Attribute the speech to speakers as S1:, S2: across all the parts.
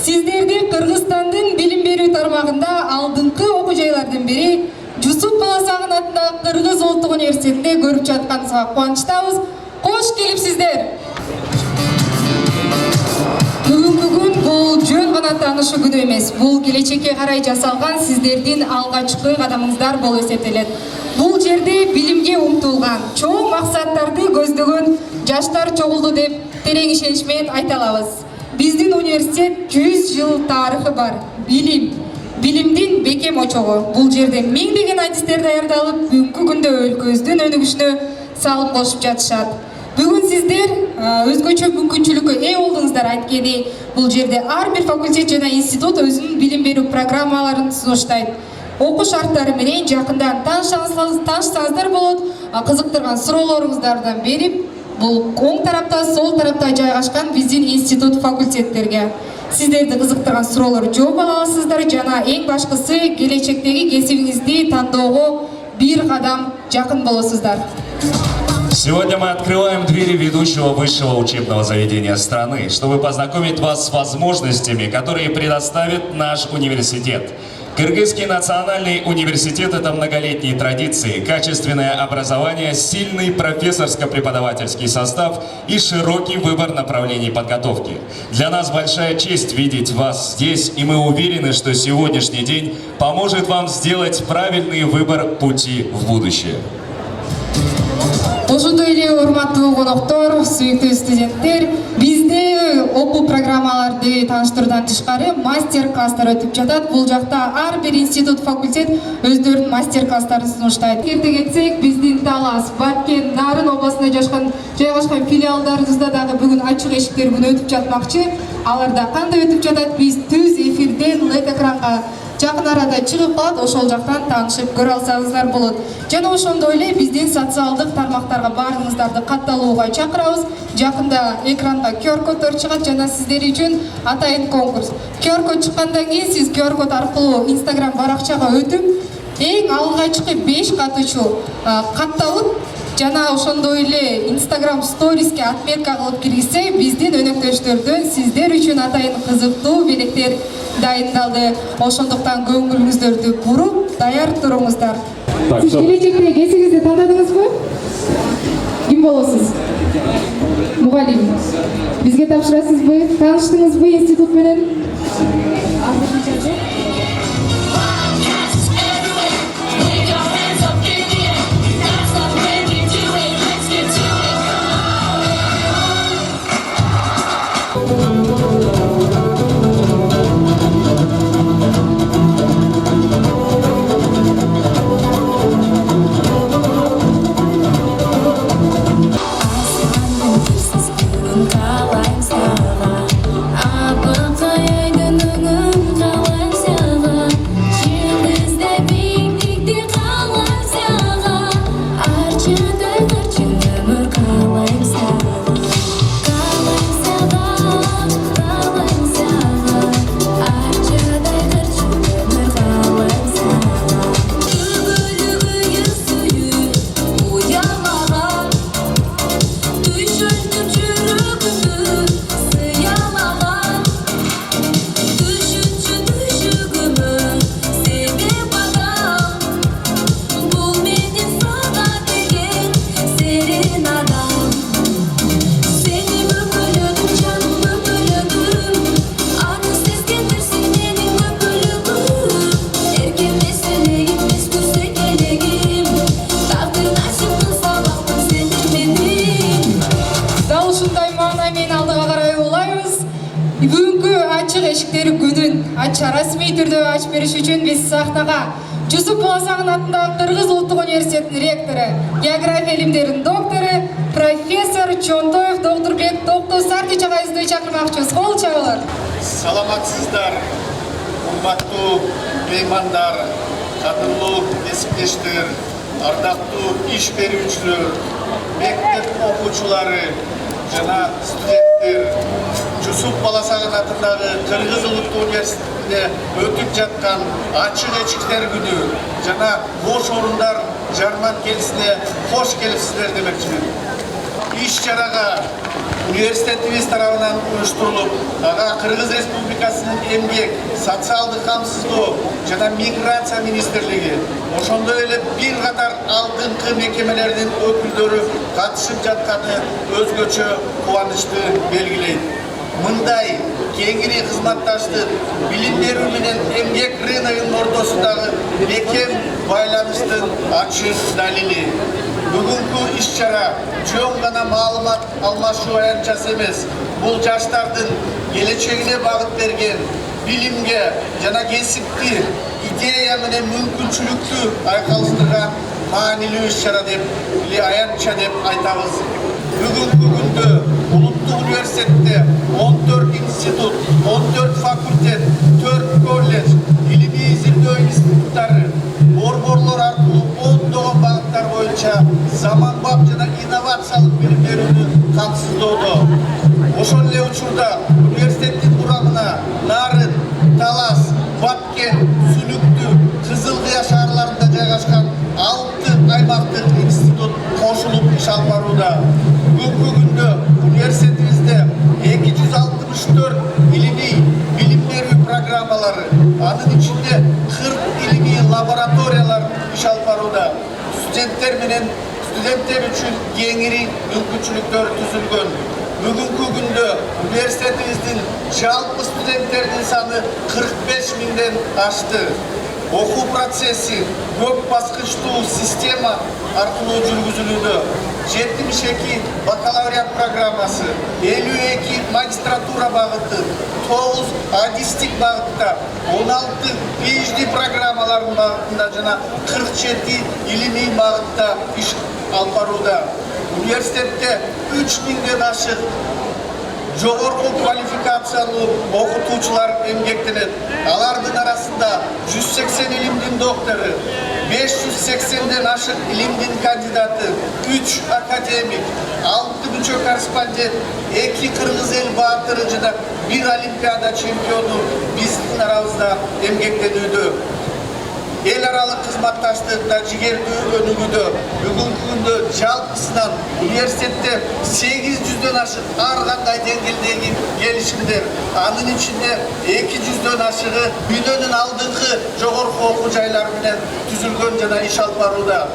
S1: Сиздерди Кыргызстандын билим берүү тармагында алдыңкы окуу жайлардын бири Жусуп Баласагын атындагы Кыргыз Улуттук университетинде көрүп жатканыңызга кубанычтабыз. Кош келипсиздер. Бүгүнкү күн бул жөн гана таанышуу күнү эмес, бул келечекке карай жасалган сиздердин алгачкы кадамыңыздар болуп эсептелет. Бул жерде билимге умтулган, чоң максаттарды көздөгөн жаштар чогулду деп терең ишенич менен айта алабыз. Биздин университет 100 жыл тарыхы бар. Билимдин бекем очогу. Бул жерде миңдеген адистер даярдалып, бүгүнкү күндө өлкөбүздүн өнүгүшүнө салым кошуп жатышат. Бүгүн сиздер өзгөчө мүмкүнчүлүккө ээ болдуңуздар. Айткени, бул жерде ар бир факультет жана институт өзүнүн билим берүү программаларын сунуштайт. Окуу шарттары менен жакындан таанышсаңыздар болот. Кызыктырган суроолоруңуздардан берип, бул оң тарапта, сол тарапта жайгашкан биздин институт факультеттерге сиздерди кызыктырган суроолорго жооп ала аласыздар жана эң башкысы келечектеги кесибиңизди тандоого бир кадам жакын болосуздар.
S2: Сегодня мы открываем двери ведущего высшего учебного заведения страны, чтобы познакомить вас с возможностями, которые предоставит наш университет. Кыргызский национальный университет – это многолетние традиции, качественное образование, сильный профессорско-преподавательский состав и широкий выбор направлений подготовки. Для нас большая честь видеть вас здесь, и мы уверены, что сегодняшний день поможет вам сделать правильный выбор пути в будущее.
S1: Ошондой эле урматтуу коноктор, сүйүктүү студенттер, бизде окуу программаларды тааныштыруудан тышкары мастер-класстар өтүп жатат. Бул жакта ар бир институт, факультет өздөрүнүн мастер-класстарын сунуштайт. Эрте кетсек, биздин Талас, Баткен, Нарын областында жайгашкан филиалдарыбызда дагы бүгүн ачык эшиктер күнү өтүп жатмакчы. Аларда кандай өтүп жатат? Биз түз эфирден LED экранга жакын арада чыгып калат, ошол жактан таанышып көрө алсаңыздар болот. Жана ошондой эле биздин социалдык тармактарга баарыңыздарды катталууга чакырабыз. Жакында экранга QR-коддор чыгат жана сиздер үчүн атайын конкурс. QR-код чыккандан кийин сиз QR-код аркылуу Instagram баракчага өтүп, эң алгачкы 5 катышуу катталып, жана ошондой эле Instagram сториске отметка кылып киргизсе, биздин өнөктөштөрдөн сиздер үчүн атайын кызыктуу белектер дайындалды. Ошондуктан көңүлүңүздөрдү буруп, даяр туруңуздар. Сиз келечекте кесибиңизди тандадыңызбы? Ким болосуз? Мугалим. Бизге тапшырасызбы? Тааныштыңызбы институт менен? Бүгүнкү ачык эшиктер күнүн расмий түрдө ачып бериш үчүн биз сахнага Жусуп Баласагын атындагы Кыргыз Улуттук университетинин ректору, география илимдеринин доктору, профессор Чонтоев Доктурбек Токтосардич агайыбызды чакырмакчыбыз. Кол чабуулар.
S3: Саламатсыздар, урматтуу меймандар, кадырлуу кесиптештер, ардактуу иш берүүчүлөр, мектеп окуучулары жана студенттер. Жусуп Баласагын атындагы Кыргыз Улуттук университетинде өтүп жаткан ачык эшиктер күнү жана бош орундар жарманкесине кош келипсиздер демекчимин. Иш чарага университетибиз тарабынан уюштурулуп, ага Кыргыз Республикасынын эмгек, социалдык камсыздоо жана миграция министрлиги, ошондой эле бир катар алдыңкы мекемелердин өкүлдөрү катышып жатканы өзгөчө кубанычты белгилейт. Мындай кеңири кызматташтык билим берүү менен эмгек рыногунун ортосундагы бекем байланыштын ачык далили. Бүгүнкү иш-чара жөн гана маалымат алмашуу аянтчасы эмес, бул жаштардын келечегине багыт берген, билимге жана кесипти идея менен мүмкүнчүлүктү айкалыштырган маанилүү иш-чара деп аянтча деп айтабыз. Бүгүнкү күндө Улуттук университетте 14 институт, 14 факультет, 4 колледж, илимий изилдөө институттары, борборлор аркылуу ондогон багыттар боюнча заманбап жана инновациялык билим берүүнү камсыздоодо. Ошол эле учурда университеттин курамына Нарын, Талас, Баткен, Сүлүктү, Кызыл Кыя шаарларында жайгашкан 6 аймактык институт кошулуп иш алып барууда. Бүгүнкү күндө университетибизде 264 илимий билим берүү программалары, анын ичинде 40 илимий лабораториялар иш алып барууда. Студенттер үчүн кеңири мүмкүнчүлүктөр түзүлгөн. Бүгүнкү күндө университетибиздин жалпы студенттердин саны 45 миңден ашты. Окуу процесси көп баскычтуу система аркылуу жүргүзүлүүдө. 72 бакалавриат программасы, 52 магистратура багыты, 9 адистик багытта, 16 PhD программаларынын багытында жана 47 илимий багытта иш алып барууда. Университетте 3000ден ашык жогорку квалификациялуу окутуучулар эмгектенет. Алардын арасында 180 илимдин доктору, 580ден ашык илимдин кандидаты, 3 академик, 6 мүчө корреспондент, 2 кыргыз эл баатыры жана 1 олимпиада чемпиону биздин арабызда эмгектенүүдө. Эл аралык кызматташтыкта жигердүү өнүгүүдө. Бүгүнкү күндө жалпысынан университетте 800дөн ашык ар кандай деңгээлдеги келишимдер, анын ичинде 200дөн ашыгы дүйнөнүн алдыңкы жогорку окуу жайлары менен түзүлгөн жана иш алып барууда.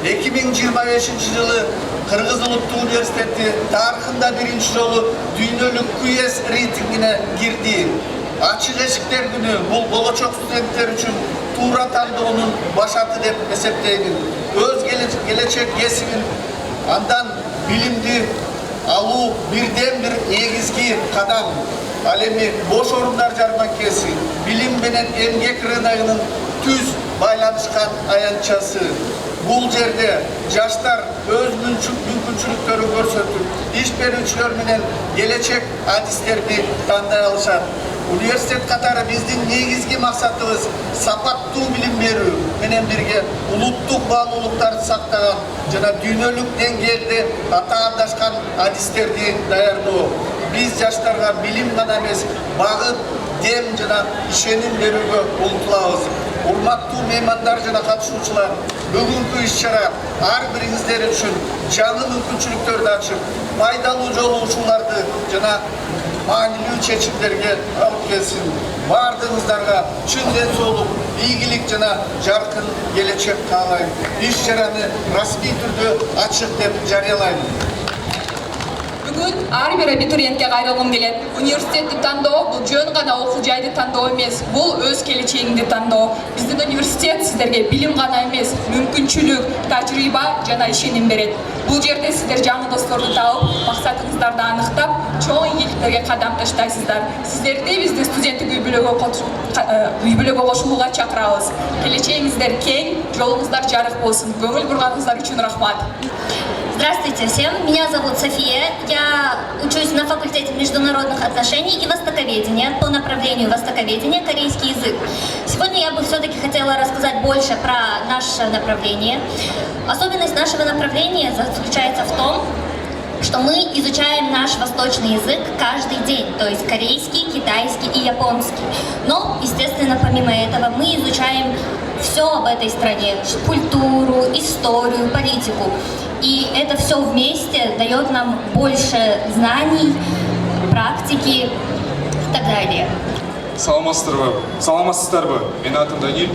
S3: 2025 жылы Кыргыз Улуттук университети тарыхында биринчи жолу дүйнөлүк QS рейтингине кирди. Ачык эшиктер күнү бул болочок студенттер үчүн туура тандоонун башаты деп эсептеймин. Өз келечек кесибин андан билимди алуу бирден бир негизги кадам. Ал эми бош орундар жарманкеси, билим менен эмгек рыногунун түз байланышкан аянтчасы. Бул жерде жаштар өз мүмкүнчүлүктөрүн көрсөтүп, иш берүүчүлөр менен келечек адистерди тандай алышат. Университет катары биздин негизги максатыбыз сапаттуу билим берүү менен бирге улуттук баалуулуктарды сактаган жана дүйнөлүк деңгээлде атаандашкан адистерди даярдоо. Биз жаштарга билим гана эмес, багыт, дем жана ишеним берүүгө умтулабыз. Урматтуу меймандар жана катышуучулар, бүгүнкү иш-чара ар бириңиздер үчүн жаңы мүмкүнчүлүктөрдү ачып, пайдалуу жолугушууларды жана маанилүү чечимдерге алып келсин. Бардыгыңыздарга чын ден соолук, ийгилик жана жаркын келечек каалайм. Иш-чараны расмий түрдө ачык деп жарыялайм.
S4: Бүгүн ар бир абитуриентке кайрылгым келет. Университетти тандоо бул жөн гана окуу жайды тандоо эмес, бул өз келечегиңди тандоо. Биздин университет сиздерге билим гана эмес, мүмкүнчүлүк, тажрыйба жана ишеним берет. Бул жерде сиздер жаңы досторду таап, максатыңыздарды аныктап, чоң ийгиликтерге кадам таштайсыздар. Сиздерди биздин студенттик үй бүлөгө кошулууга чакырабыз. Келечегиңиздер кең, жолуңуздар жарык болсун. Көңүл бурганыңыздар үчүн рахмат.
S5: Здравствуйте всем, меня зовут София, я учусь на факультете международных отношений и востоковедения по направлению востоковедения, корейский язык. Сегодня я бы все-таки хотела рассказать больше про наше направление. Особенность нашего направления заключается в том, что мы изучаем наш восточный язык каждый день, то есть корейский, китайский и японский. Но, естественно, помимо этого мы изучаем все об этой стране, культуру, историю, политику. И это все вместе дает нам больше знаний, практики и так далее.
S6: Саламатсыздарбы? Менин атым Данил.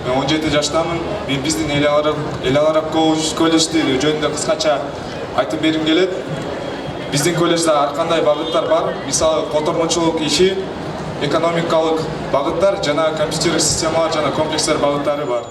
S6: Мен 17 жаштамын. Мен биздин эл араб колледжди жөнүндө кыскача айтып бергим келет. Биздин колледжде ар кандай багыттар бар. Мисалы, котормочулук иши, экономикалык багыттар жана компьютерлик системалар жана комплекстер багыттары бар.